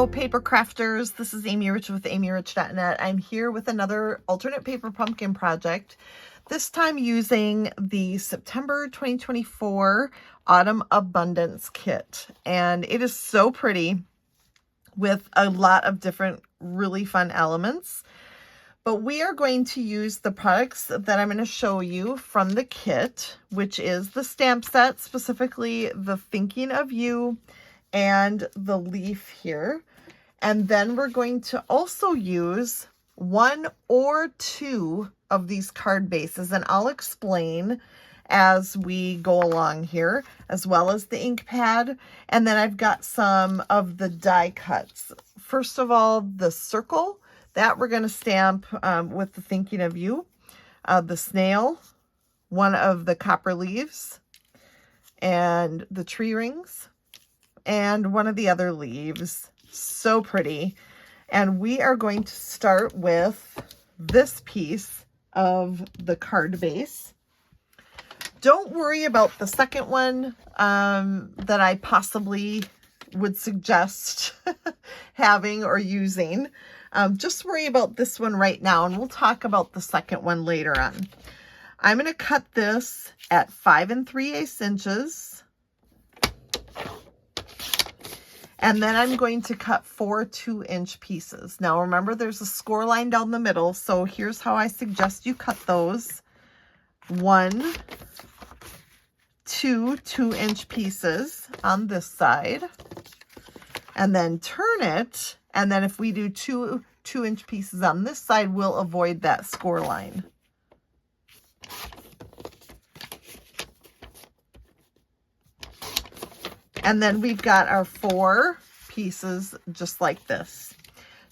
Hello, paper crafters. This is Amy Rich with amyrich.net. I'm here with another alternate paper pumpkin project, this time using the September 2024 Autumn Abundance Kit. And it is so pretty with a lot of different really fun elements. But we are going to use the products that I'm going to show you from the kit, which is the stamp set, specifically the Thinking of You and the leaf here. And then we're going to also use one or two of these card bases, and I'll explain as we go along here, as well as the ink pad. And then I've got some of the die cuts. First of all, the circle that we're going to stamp with the Thinking of You, the snail, one of the copper leaves, and the tree rings, and one of the other leaves. So pretty. And we are going to start with this piece of the card base. Don't worry about the second one that I possibly would suggest having or using. Just worry about this one right now, and we'll talk about the second one later on. I'm going to cut this at 5 3/8 inches. And then I'm going to cut 4 2-inch pieces. Now remember, there's a score line down the middle, so here's how I suggest you cut those. 1, 2 2-inch pieces on this side. And then turn it, and then if we do 2 2-inch pieces on this side, we'll avoid that score line. And then we've got our 4 pieces just like this.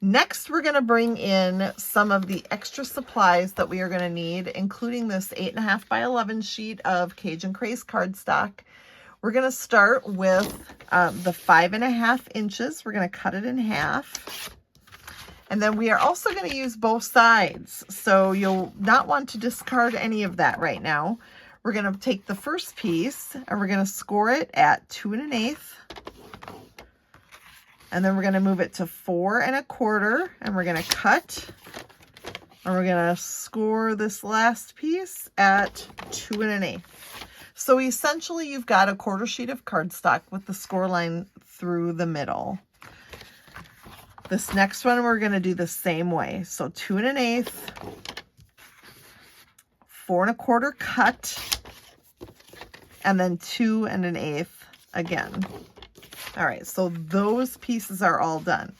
Next, we're going to bring in some of the extra supplies that we are going to need, including this 8.5 by 11 sheet of Cajun Craze cardstock. We're going to start with the 5.5 inches. We're going to cut it in half. And then we are also going to use both sides. So you'll not want to discard any of that right now. We're going to take the first piece and we're going to score it at 2 1/8. And then we're going to move it to 4 1/4, and we're going to cut. And we're going to score this last piece at 2 1/8. So essentially you've got a 1/4 sheet of cardstock with the score line through the middle. This next one we're going to do the same way. So 2 1/8. 4 1/4 cut, and then 2 1/8 again. All right, so those pieces are all done.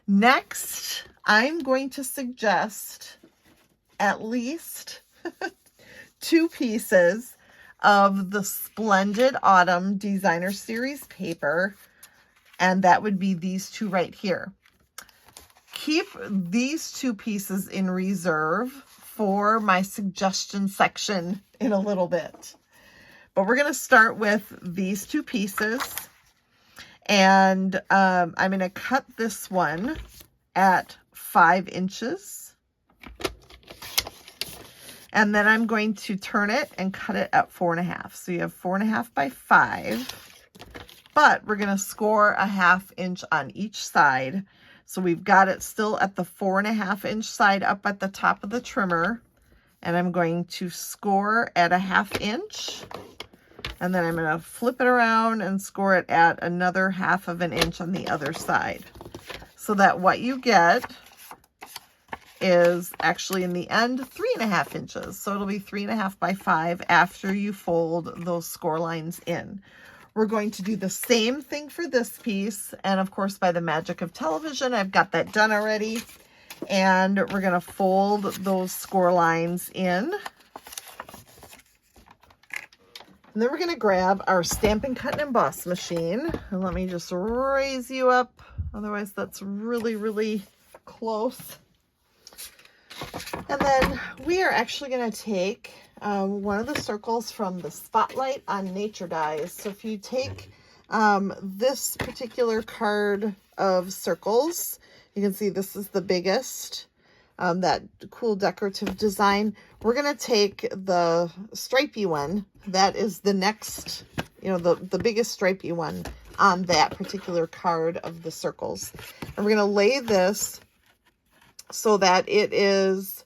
Next, I'm going to suggest at least 2 pieces of the Splendid Autumn Designer Series paper, and that would be these 2 right here. Keep these 2 pieces in reserve for my suggestion section in a little bit. But we're going to start with these 2 pieces. And I'm going to cut this one at 5 inches. And then I'm going to turn it and cut it at 4 1/2. So you have 4 1/2 by 5. But we're going to score a 1/2 inch on each side. So we've got it still at the 4 1/2 inch side up at the top of the trimmer. And I'm going to score at a 1/2 inch. And then I'm going to flip it around and score it at another 1/2 inch on the other side. So that what you get is actually in the end 3 1/2 inches. So it'll be 3 1/2 by 5 after you fold those score lines in. We're going to do the same thing for this piece. And of course, by the magic of television, I've got that done already. And we're going to fold those score lines in. And then we're going to grab our Stampin' Cut and Emboss machine. And let me just raise you up. Otherwise, that's really, really close. And then we are actually going to take one of the circles from the Spotlight on Nature Dies. So if you take this particular card of circles, you can see this is the biggest, that cool decorative design. We're going to take the stripey one. That is the next, the biggest stripey one on that particular card of the circles. And we're going to lay this so that it is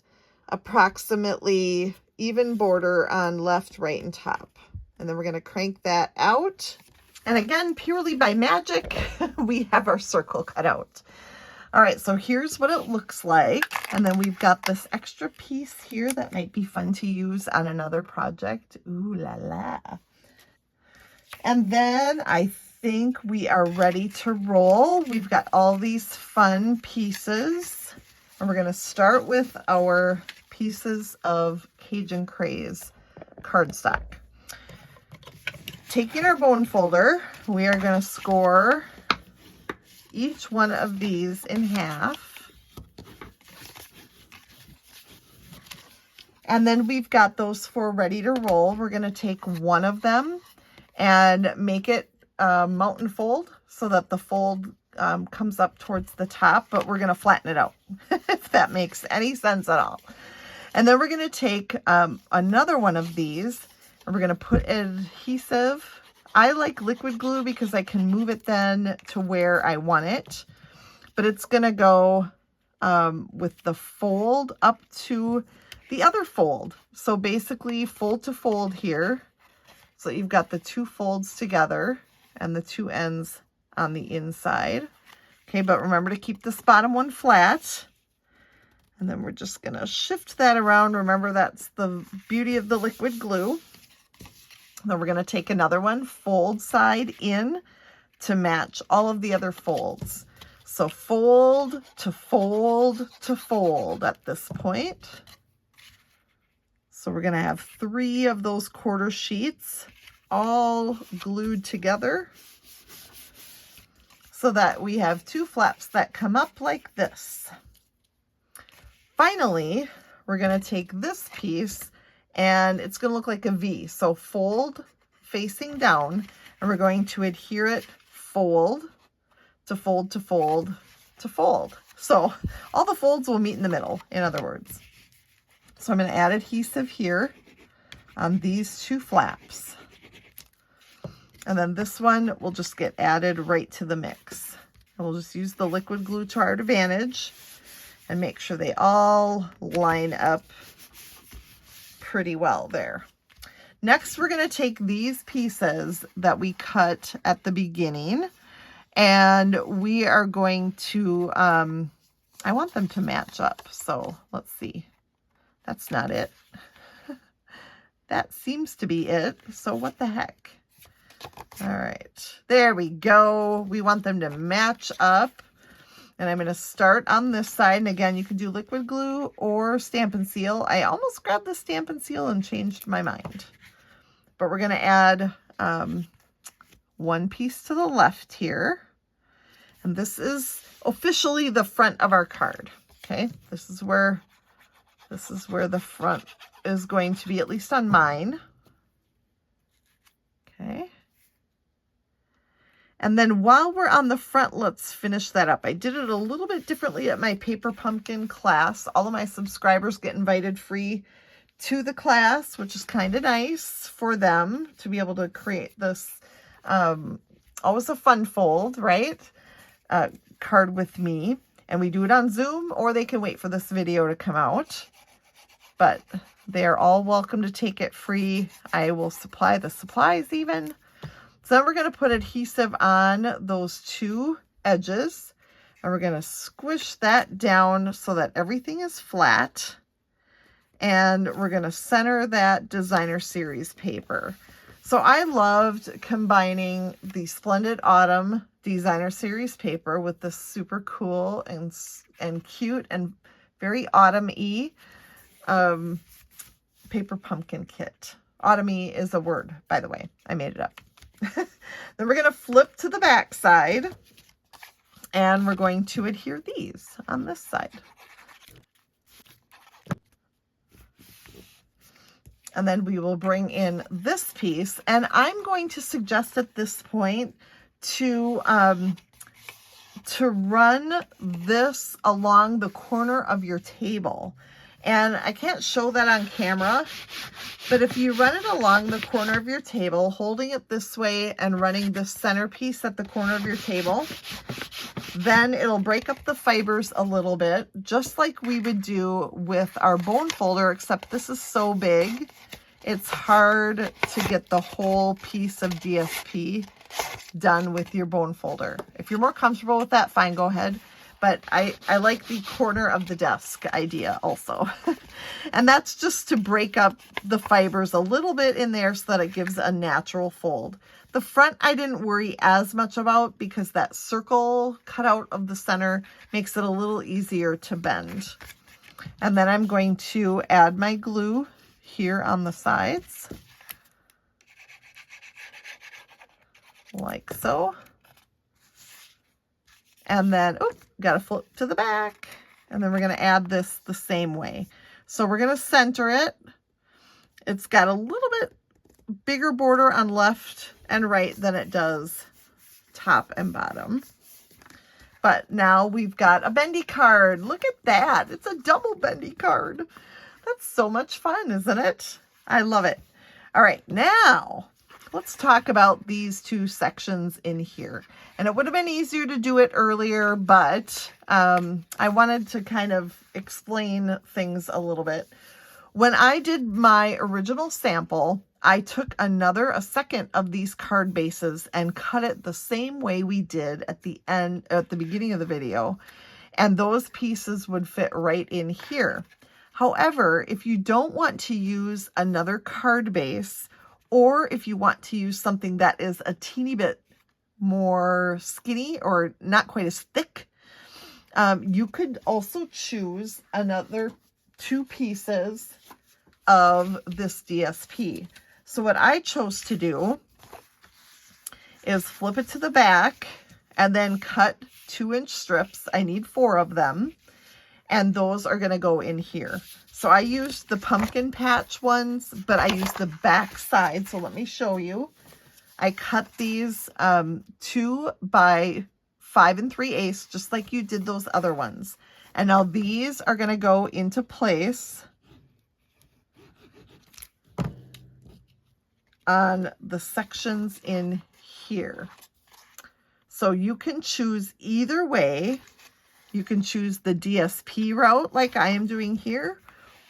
approximately even border on left, right, and top. And then we're going to crank that out. And again, purely by magic, we have our circle cut out. All right, so here's what it looks like. And then we've got this extra piece here that might be fun to use on another project. Ooh la la. And then I think we are ready to roll. We've got all these fun pieces. And we're going to start with our pieces of Cajun Craze cardstock. Taking our bone folder, we are going to score each one of these in half. And then we've got those 4 ready to roll. We're going to take one of them and make it a mountain fold so that the fold comes up towards the top, but we're going to flatten it out, if that makes any sense at all. And then we're going to take another one of these, and we're going to put adhesive. I like liquid glue because I can move it then to where I want it, but it's going to go with the fold up to the other fold. So basically fold to fold here. So you've got the 2 folds together and the 2 ends on the inside. Okay, but remember to keep this bottom one flat. And then we're just going to shift that around. Remember, that's the beauty of the liquid glue. Then we're going to take another one, fold side in to match all of the other folds. So fold to fold to fold at this point. So we're going to have 3 of those quarter sheets all glued together so that we have 2 flaps that come up like this. Finally, we're going to take this piece and it's going to look like a V. So fold facing down, and we're going to adhere it fold to fold to fold to fold. So all the folds will meet in the middle, in other words. So I'm going to add adhesive here on these 2 flaps. And then this one will just get added right to the mix. And we'll just use the liquid glue to our advantage and make sure they all line up pretty well there. Next, we're going to take these pieces that we cut at the beginning, and we are going to, I want them to match up. So let's see. That's not it. That seems to be it. So what the heck? All right, there we go. We want them to match up. And I'm going to start on this side. And again, you can do liquid glue or Stampin' Seal. I almost grabbed the Stampin' Seal and changed my mind. But we're going to add 1 piece to the left here. And this is officially the front of our card. Okay, this is where the front is going to be, at least on mine. Okay. And then while we're on the front, let's finish that up. I did it a little bit differently at my Paper Pumpkin class. All of my subscribers get invited free to the class, which is kind of nice for them to be able to create this, always a fun fold, right? Card with me. And we do it on Zoom, or they can wait for this video to come out. But they're all welcome to take it free. I will supply the supplies even. So then we're going to put adhesive on those 2 edges, and we're going to squish that down so that everything is flat. And we're going to center that Designer Series paper. So I loved combining the Splendid Autumn Designer Series paper with this super cool and cute and very autumn-y Paper Pumpkin kit. Autumn-y is a word, by the way. I made it up. Then we're going to flip to the back side, and we're going to adhere these on this side. And then we will bring in this piece, and I'm going to suggest at this point to run this along the corner of your table. And I can't show that on camera, but if you run it along the corner of your table, holding it this way and running the centerpiece at the corner of your table, then it'll break up the fibers a little bit, just like we would do with our bone folder, except this is so big, it's hard to get the whole piece of DSP done with your bone folder. If you're more comfortable with that, fine, go ahead. But I like the corner of the desk idea also. And that's just to break up the fibers a little bit in there so that it gives a natural fold. The front I didn't worry as much about because that circle cut out of the center makes it a little easier to bend. And then I'm going to add my glue here on the sides, like so. And then, oh, got to flip to the back. And then we're going to add this the same way. So we're going to center it. It's got a little bit bigger border on left and right than it does top and bottom. But now we've got a bendy card. Look at that. It's a double bendy card. That's so much fun, isn't it? I love it. All right, now let's talk about these two sections in here. And it would have been easier to do it earlier, but I wanted to kind of explain things a little bit. When I did my original sample, I took a second of these card bases and cut it the same way we did at the beginning of the video. And those pieces would fit right in here. However, if you don't want to use another card base, or if you want to use something that is a teeny bit more skinny or not quite as thick, you could also choose another 2 pieces of this DSP. So what I chose to do is flip it to the back and then cut 2-inch strips. I need 4 of them, and those are going to go in here. So I used the pumpkin patch ones, but I used the back side. So let me show you. I cut these 2 by 5 3/8, just like you did those other ones. And now these are going to go into place on the sections in here. So you can choose either way. You can choose the DSP route like I am doing here,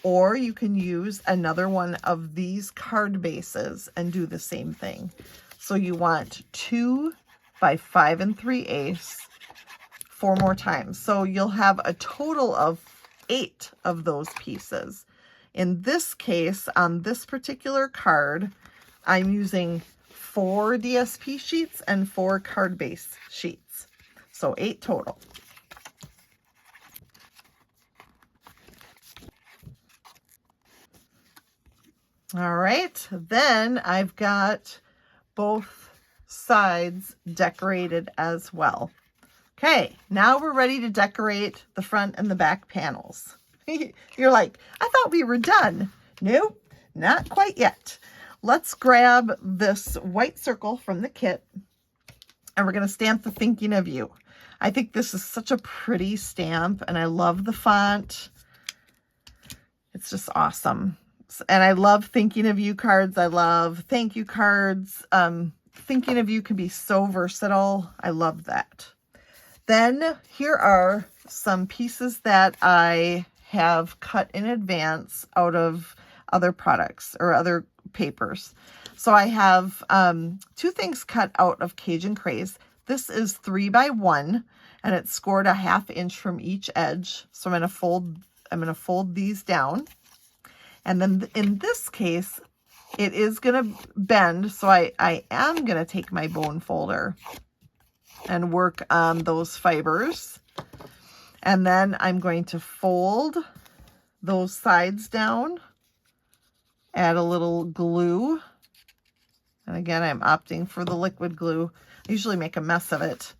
or you can use another one of these card bases and do the same thing. So you want 2 by 5 3/8 4 more times. So you'll have a total of 8 of those pieces. In this case, on this particular card, I'm using 4 DSP sheets and 4 card base sheets. So 8 total. All right, then I've got both sides decorated as well. Okay, now we're ready to decorate the front and the back panels. You're like, I thought we were done. Nope, not quite yet. Let's grab this white circle from the kit, and we're going to stamp the Thinking of You. I think this is such a pretty stamp, and I love the font. It's just awesome. And I love Thinking of You cards. I love thank you cards. Thinking of You can be so versatile. I love that. Then here are some pieces that I have cut in advance out of other products or other papers. So I have 2 things cut out of Cajun Craze. This is 3 by 1, and it's scored a 1/2 inch from each edge. So I'm going to fold these down. And then in this case, it is going to bend. So I am going to take my bone folder and work on those fibers. And then I'm going to fold those sides down, add a little glue. And again, I'm opting for the liquid glue. I usually make a mess of it.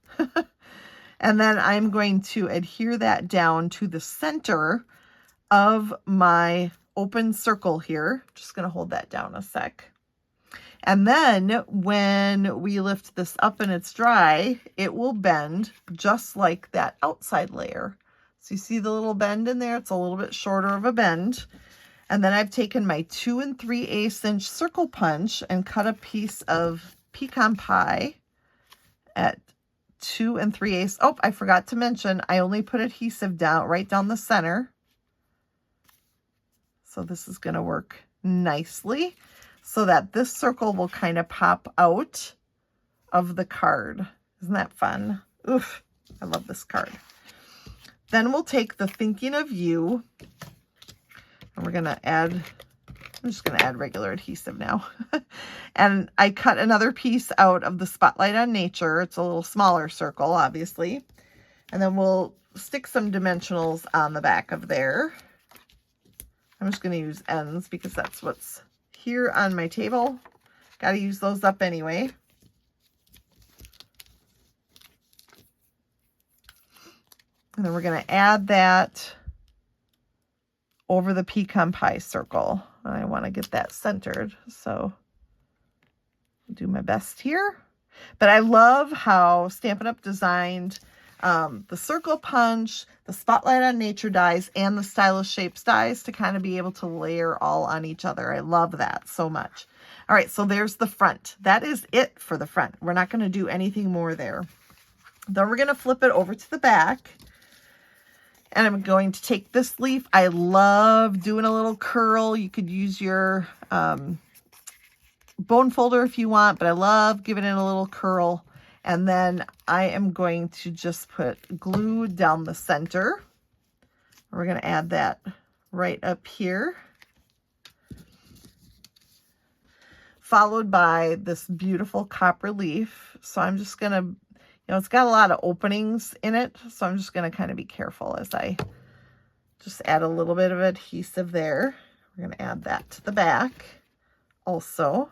And then I'm going to adhere that down to the center of my open circle here. Just going to hold that down a sec. And then when we lift this up and it's dry, it will bend just like that outside layer. So you see the little bend in there? It's a little bit shorter of a bend. And then I've taken my 2 3/8 inch circle punch and cut a piece of pecan pie at 2 3/8. Oh, I forgot to mention, I only put adhesive down right down the center. So this is going to work nicely so that this circle will kind of pop out of the card. Isn't that fun? Oof, I love this card. Then we'll take the Thinking of You, and we're going to add, I'm just going to add regular adhesive now. And I cut another piece out of the Spotlight on Nature. It's a little smaller circle, obviously. And then we'll stick some dimensionals on the back of there. I'm just going to use ends because that's what's here on my table. Got to use those up anyway. And then we're going to add that over the pecan pie circle. I want to get that centered, so I'll do my best here. But I love how Stampin' Up! Designed the circle punch, the Spotlight on Nature dies, and the Stylish Shapes dies to kind of be able to layer all on each other. I love that so much. All right, so there's the front. That is it for the front. We're not going to do anything more there. Then we're going to flip it over to the back. And I'm going to take this leaf. I love doing a little curl. You could use your bone folder if you want, but I love giving it a little curl. And then I am going to just put glue down the center. We're going to add that right up here. Followed by this beautiful copper leaf. So I'm just going to, it's got a lot of openings in it, so I'm just going to kind of be careful as I just add a little bit of adhesive there. We're going to add that to the back also.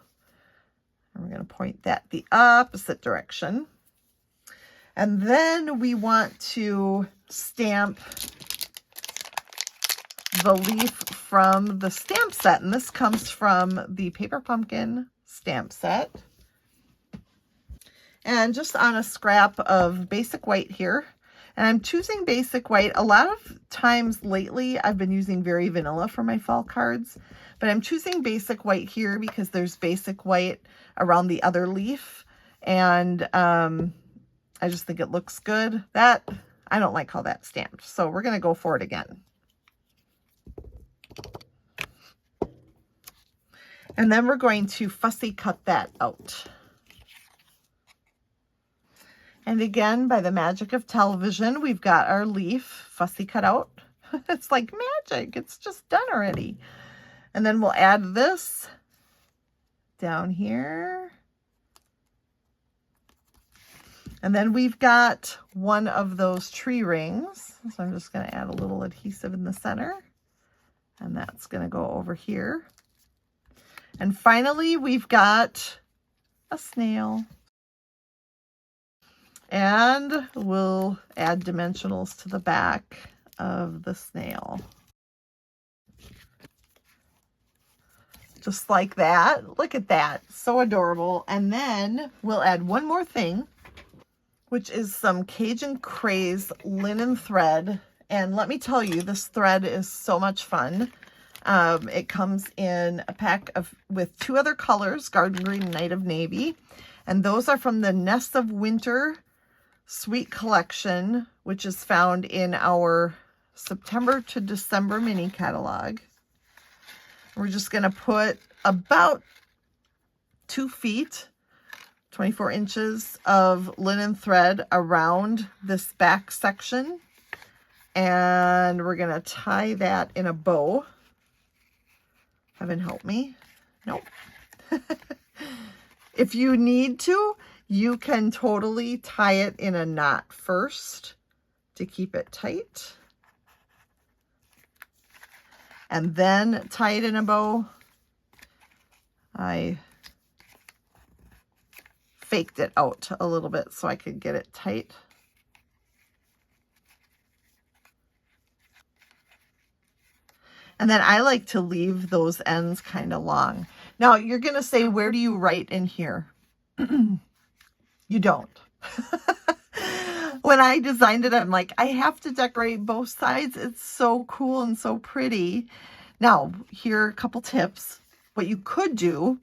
And we're going to point that the opposite direction. And then we want to stamp the leaf from the stamp set. And this comes from the Paper Pumpkin stamp set. And just on a scrap of basic white here. And I'm choosing basic white. A lot of times lately, I've been using Very Vanilla for my fall cards. But I'm choosing basic white here because there's basic white around the other leaf. And I just think it looks good. That, I don't like how that's stamped. So we're going to go for it again. And then we're going to fussy cut that out. And again, by the magic of television, we've got our leaf fussy cut out. It's like magic. It's just done already. And then we'll add this down here. And then we've got one of those tree rings. So I'm just going to add a little adhesive in the center. And that's going to go over here. And finally, we've got a snail. And we'll add dimensionals to the back of the snail. Just like that. Look at that. So adorable. And then we'll add one more thing, which is some Cajun Craze linen thread. And let me tell you, this thread is so much fun. It comes in a pack with two other colors, Garden Green and Night of Navy. And those are from the Nest of Winter Sweet Collection, which is found in our September to December mini catalog. We're just going to put about 2 feet, 24 inches of linen thread around this back section. And we're going to tie that in a bow. Heaven help me. Nope. If you need to, you can totally tie it in a knot first to keep it tight. And then tie it in a bow. I faked it out a little bit so I could get it tight. And then I like to leave those ends kind of long. Now you're going to say, where do you write in here? You don't. when I designed it, I'm like, I have to decorate both sides. It's so cool and so pretty. Now, here are a couple tips. What you could do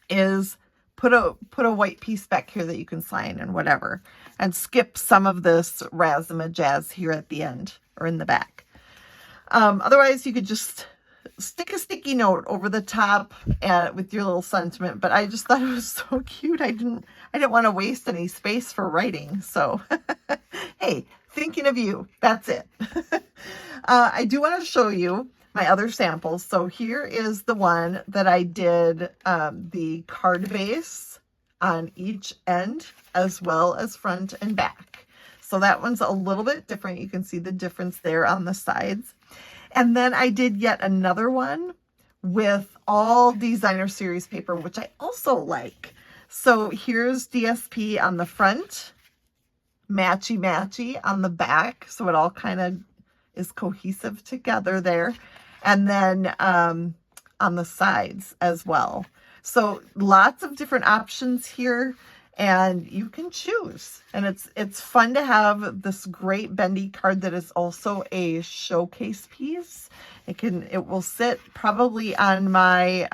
is put a white piece back here that you can sign and whatever, and skip some of this razzmatazz here at the end or in the back. Otherwise, you could just stick a sticky note over the top with your little sentiment, but I just thought it was so cute. I didn't want to waste any space for writing. So, hey, thinking of you, that's it. I do want to show you my other samples. So here is the one that I did the card base on each end as well as front and back. So that one's a little bit different. You can see the difference there on the sides. And then I did yet another one with all designer series paper, which I also like. So here's DSP on the front, matchy matchy on the back. So it all kind of is cohesive together there. And then on the sides as well. So lots of different options here, and you can choose. And it's fun to have this great bendy card that is also a showcase piece. It will sit probably on my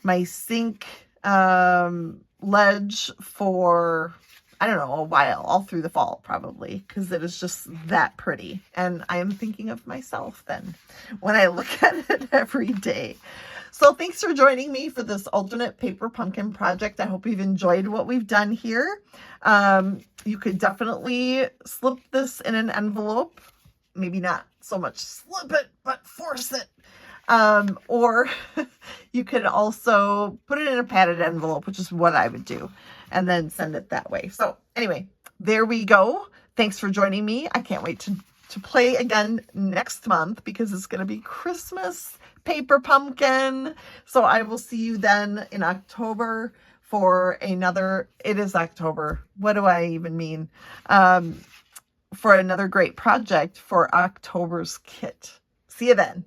my sink ledge for, I don't know, a while, all through the fall probably, because it is just that pretty. And I am thinking of myself then when I look at it every day. So thanks for joining me for this alternate paper pumpkin project. I hope you've enjoyed what we've done here. You could definitely slip this in an envelope. Maybe not so much slip it, but force it. Or you could also put it in a padded envelope, which is what I would do, and then send it that way. So anyway, there we go. Thanks for joining me. I can't wait to play again next month because it's going to be Christmas paper pumpkin. So I will see you then in October for another, it is October. What do I even mean? For another great project for October's kit. See you then.